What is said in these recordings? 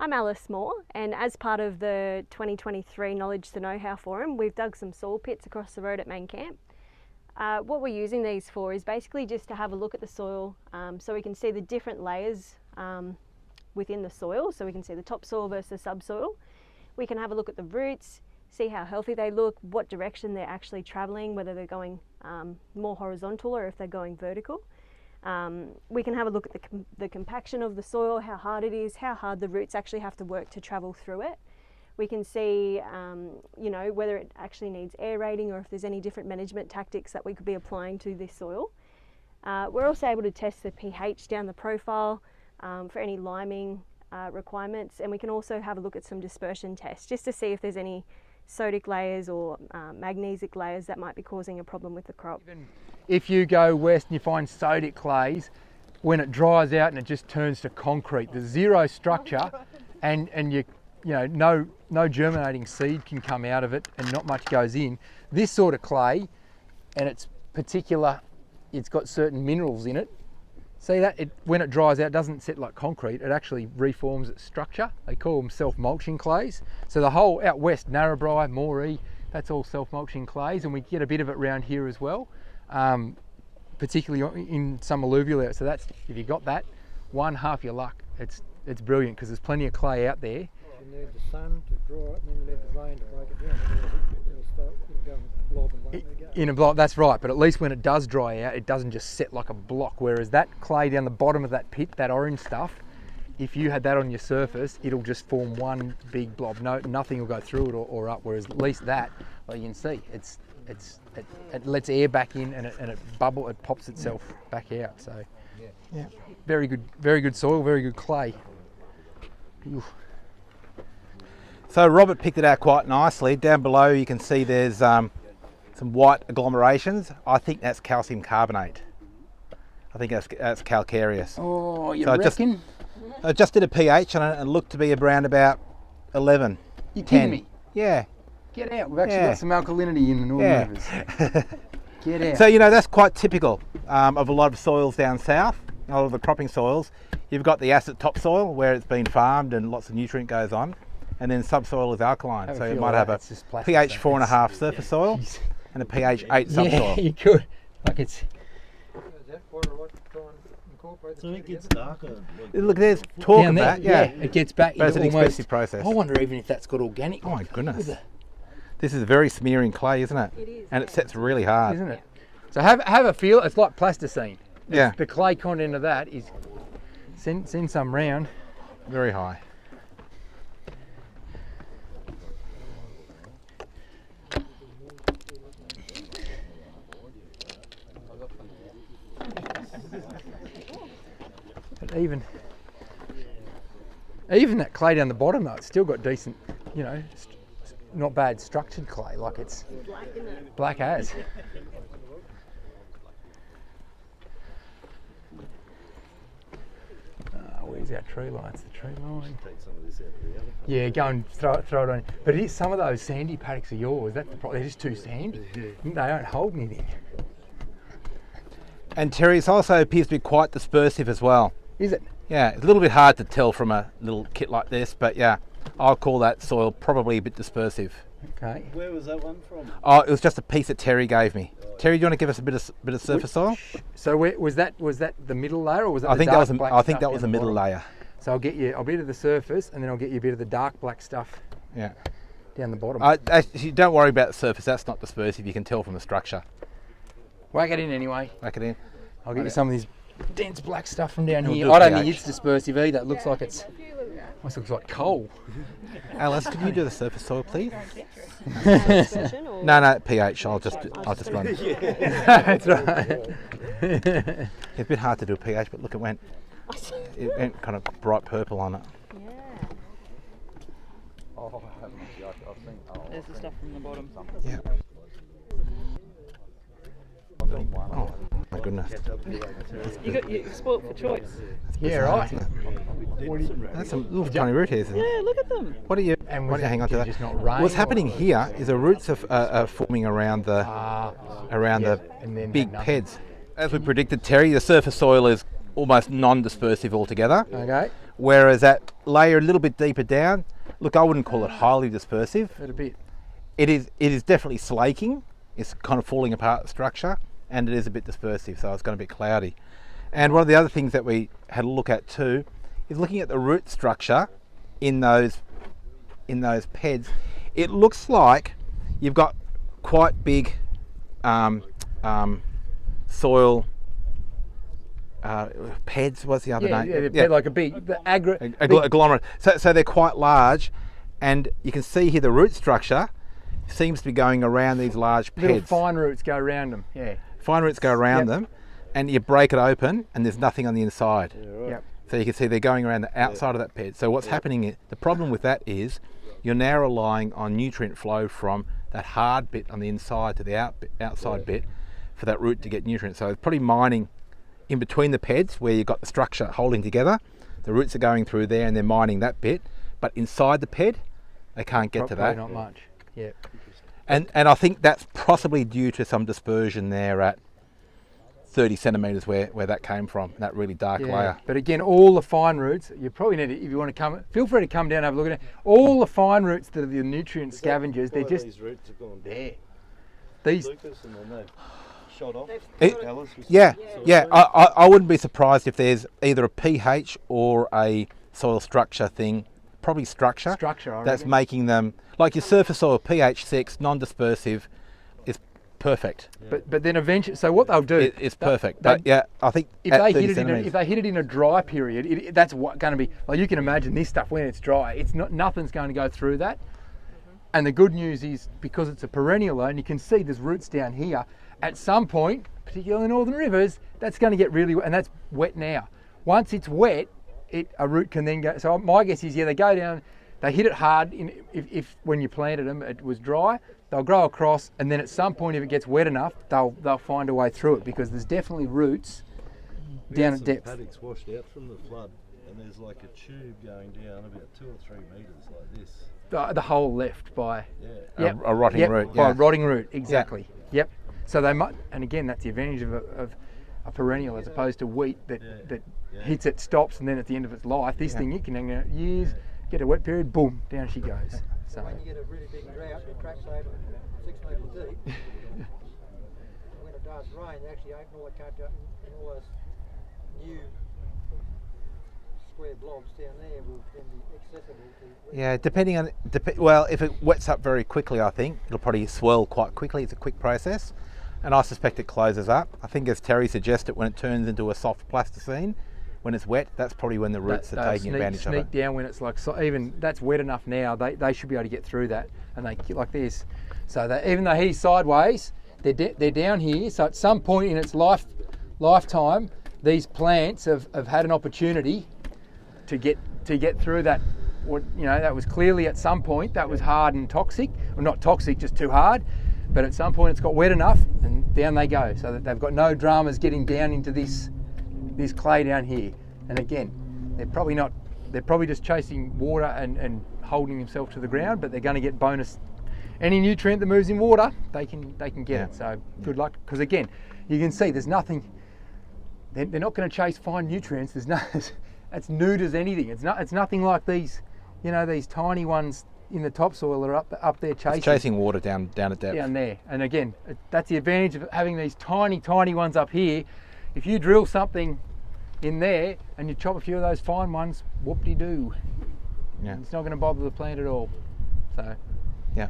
I'm Alice Moore, and as part of the 2023 Knowledge to Know-How Forum, we've dug some soil pits across the road at Main Camp. What we're using these for is basically just to have a look at the soil so we can see the different layers within the soil, so we can see the topsoil versus subsoil. We can have a look at the roots, see how healthy they look, what direction they're actually travelling, whether they're going more horizontal or if they're going vertical. We can have a look at the compaction of the soil, how hard it is, how hard the roots actually have to work to travel through it. We can see, whether it actually needs aerating or if there's any different management tactics that we could be applying to this soil. We're also able to test the pH down the profile for any liming requirements, and we can also have a look at some dispersion tests just to see if there's any sodic layers or magnesic layers that might be causing a problem with the crop. If you go west and you find sodic clays, when it dries out and it just turns to concrete, there's zero structure, and no germinating seed can come out of it and not much goes in. This sort of clay, and it's got certain minerals in it. See that? When it dries out, it doesn't set like concrete, it actually reforms its structure. They call them self-mulching clays. So the whole out west, Narrabri, Moree, that's all self-mulching clays, and we get a bit of it around here as well, particularly in some alluvial areas. So that's, if you got that, half your luck. It's brilliant because there's plenty of clay out there. You need the sun to draw it, and then you need the rain to break it down. It'll go and blob and won't let go. In a block, that's right, but at least when it does dry out, it doesn't just set like a block, whereas that clay down the bottom of that pit, that orange stuff, if you had that on your surface, it'll just form one big blob. Nothing will go through it or up, whereas at least that, well, you can see, it lets air back in and it pops itself back out. So yeah, very good soil, very good clay. Oof. So Robert picked it out quite nicely. Down below you can see there's some white agglomerations. I think that's calcium carbonate. I think that's calcareous. Oh, you so reckon? I just did a pH on it and it looked to be around about 11. You 10. kidding me? Yeah. Get out. We've actually got some alkalinity in the northern rivers. Get out. So that's quite typical of a lot of soils down south, a lot of the cropping soils. You've got the acid topsoil where it's been farmed and lots of nutrient goes on, and then subsoil is alkaline. So you might have a pH 4.5 surface soil and a pH 8 subsoil. Yeah, you could. Like it's. So it gets darker. Look, there's talk of that. Yeah, it gets back. But it's an expensive process. I wonder even if that's got organic. Oh my goodness. This is very smearing clay, isn't it? It is. And it sets really hard. Isn't it? So have a feel. It's like plasticine. Yeah. The clay content of that is. Send some round. Very high. But even that clay down the bottom though, it's still got decent, not bad structured clay. Like it's Black, isn't it? black as. Where's our tree line? It's the tree line. Take some of this out of the other. Yeah, go and throw it on. But it is, some of those sandy paddocks are yours. That's the problem. They're just too sandy. They don't hold anything. And Terry, it also appears to be quite dispersive as well. Is it? Yeah, it's a little bit hard to tell from a little kit like this, but yeah, I'll call that soil probably a bit dispersive. Okay. Where was that one from? Oh, it was just a piece that Terry gave me. Terry, do you want to give us a bit of surface soil? So was that the middle layer, or was that I the think dark that was black I think stuff that was the down middle bottom? layer. So I'll get you a bit of the surface, and then I'll get you a bit of the dark black stuff Yeah. down the bottom. Actually, don't worry about the surface. That's not dispersive. You can tell from the structure. Whack it in anyway. Whack it in. I'll get you some of these dense black stuff from down It'll here. do I don't pH. think it's dispersive either. It looks like it's. Almost looks like coal. Alice, can you do the surface soil, please? Dispersion or- No, pH. I'll just run. That's right. It's a bit hard to do a pH, but look, it went kind of bright purple on it. Yeah. There's the stuff from the bottom. Yeah. Oh my goodness. You spoilt for choice. Yeah, right. That's some little tiny root hairs. Isn't it? Yeah, look at them. What are you? And Why was don't you hang on to it that? just not rain, What's or- happening here is the roots are forming around the and then big nothing. peds. As we predicted, Terry, the surface soil is almost non-dispersive altogether. Okay. Whereas that layer a little bit deeper down, look, I wouldn't call it highly dispersive. A bit. It is definitely slaking. It's kind of falling apart structure, and it is a bit dispersive, so it's going to be cloudy. And one of the other things that we had a look at too is looking at the root structure in those PEDs. It looks like you've got quite big soil PEDs. What's the other name? Yeah, like a big agglomerate. So they're quite large, and you can see here the root structure seems to be going around these large PEDs. Little fine roots go around them. Yeah. Fine roots go around them, and you break it open, and there's nothing on the inside. Yeah, right. Yep. So you can see they're going around the outside of that PED. So what's happening is, the problem with that is you're now relying on nutrient flow from that hard bit on the inside to the outside bit for that root to get nutrients. So it's probably mining in between the PEDs where you've got the structure holding together. The roots are going through there and they're mining that bit, but inside the PED they can't get to that. Not much. Yeah. And I think that's possibly due to some dispersion there at 30 centimetres where that came from, that really dark layer. But again, all the fine roots, you probably need to, if you want to come, feel free to come down and have a look at it. All the fine roots that are the nutrient scavengers, they're just these roots have gone there. These, Lucas, and then they've shot off. I wouldn't be surprised if there's either a pH or a soil structure thing, probably structure, I that's reckon. making them, like your surface soil, pH 6, non-dispersive, is perfect. but then eventually, so what they'll do, It's perfect. But yeah, I think if at they 30 hit it centimetres, if they hit it in a dry period, that's what going to be. Like you can imagine this stuff when it's dry, it's not nothing's going to go through that. And the good news is because it's a perennial, and you can see there's roots down here. At some point, particularly in northern rivers, that's going to get really wet, and that's wet now. Once it's wet, a root can then go. So my guess is, they go down, they hit it hard. If when you planted them it was dry, they'll grow across, and then at some point, if it gets wet enough, they'll find a way through it because there's definitely roots down at depth. Paddocks washed out from the flood, and there's like a tube going down about 2 or 3 metres like this. The whole left by a rotting root. by a rotting root, exactly. Yep. So they might, and again, that's the advantage of a perennial as opposed to wheat that hits it, stops, and then at the end of its life, this thing it can hang out years, get a wet period, boom, down she goes. So When you get a really big drought, the tracks open 6 metres deep. And when it does rain, they actually open all the cuts up, and all those new square blobs down there will then be accessible to. Yeah, depending on, well, if it wets up very quickly, I think it'll probably swell quite quickly. It's a quick process, and I suspect it closes up. I think, as Terry suggested, when it turns into a soft plasticine, when it's wet, that's probably when the roots are taking advantage of it. Sneak down when it's like, so even that's wet enough now, they should be able to get through that, and they get like this. So even though he's sideways, they're down here. So at some point in its lifetime, these plants have had an opportunity to get through that. That was clearly at some point that was hard and toxic, or not toxic, just too hard. But at some point it's got wet enough, and down they go. So that they've got no dramas getting down into this clay down here. And again, they're probably just chasing water and holding themselves to the ground, but they're going to get bonus. Any nutrient that moves in water, they can get it. So good luck, because again, you can see there's nothing. They're not going to chase fine nutrients. There's no. It's nude as anything. It's nothing like these, these tiny ones in the topsoil that are up there chasing. It's chasing water down at depth. Down there, and again, that's the advantage of having these tiny ones up here. If you drill something in there and you chop a few of those fine ones, whoop-de-doo. Yeah. It's not going to bother the plant at all. So. Yeah.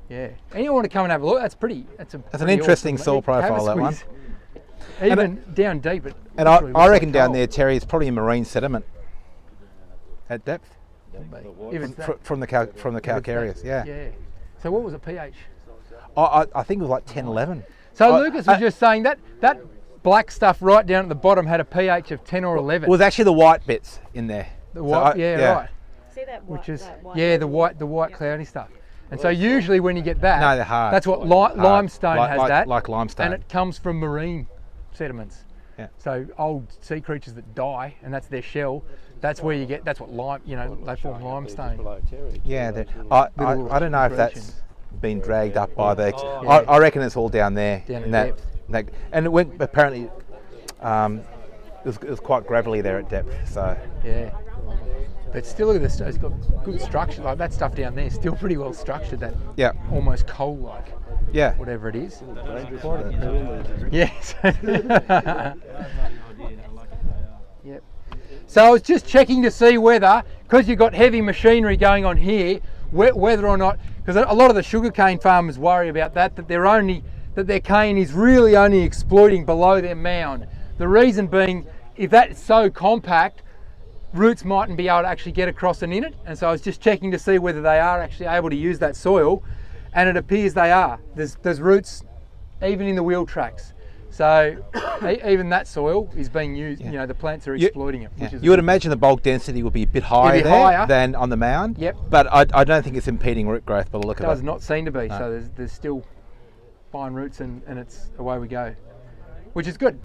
Yeah. Anyone want to come and have a look? That's an interesting awesome. soil profile, that one. Even down deep. And I reckon down there, Terry, it's probably marine sediment at depth. From the calcareous, yeah. So what was the pH? I think it was like 10, 11. So Lucas was just saying that black stuff right down at the bottom had a pH of 10 or 11. It was actually the white bits in there. The white, right. See that white? Which is that white the white cloudy stuff. And so usually when you get that, No, they're hard. that's what limestone has that. Like limestone. And it comes from marine sediments. Yeah. So old sea creatures that die, and that's their shell. That's where you get. That's what they form limestone. Yeah, I don't know if that's been dragged up by the. I reckon it's all down there. Down in at that, and it went apparently. It was quite gravelly there at depth. So. Yeah. But still, look at this. It's got good structure. Like that stuff down there, still pretty well structured. That Yeah. almost coal-like, Yeah. whatever it is. Dangerous in that pool there. Yes. Yep. So I was just checking to see whether, because you've got heavy machinery going on here, whether or not, because a lot of the sugarcane farmers worry about that their cane is really only exploiting below their mound. The reason being, if that's so compact, roots mightn't be able to actually get across and in it. And so I was just checking to see whether they are actually able to use that soil, and it appears they are. There's roots even in the wheel tracks. So even that soil is being used, you know, the plants are exploiting it. Yeah. Which is You would good. imagine the bulk density would be a bit higher, It'd be there higher. than on the mound. Yep. But I don't think it's impeding root growth by the look of Does it. not seem to be. No. So there's still fine roots, and it's away we go, which is good.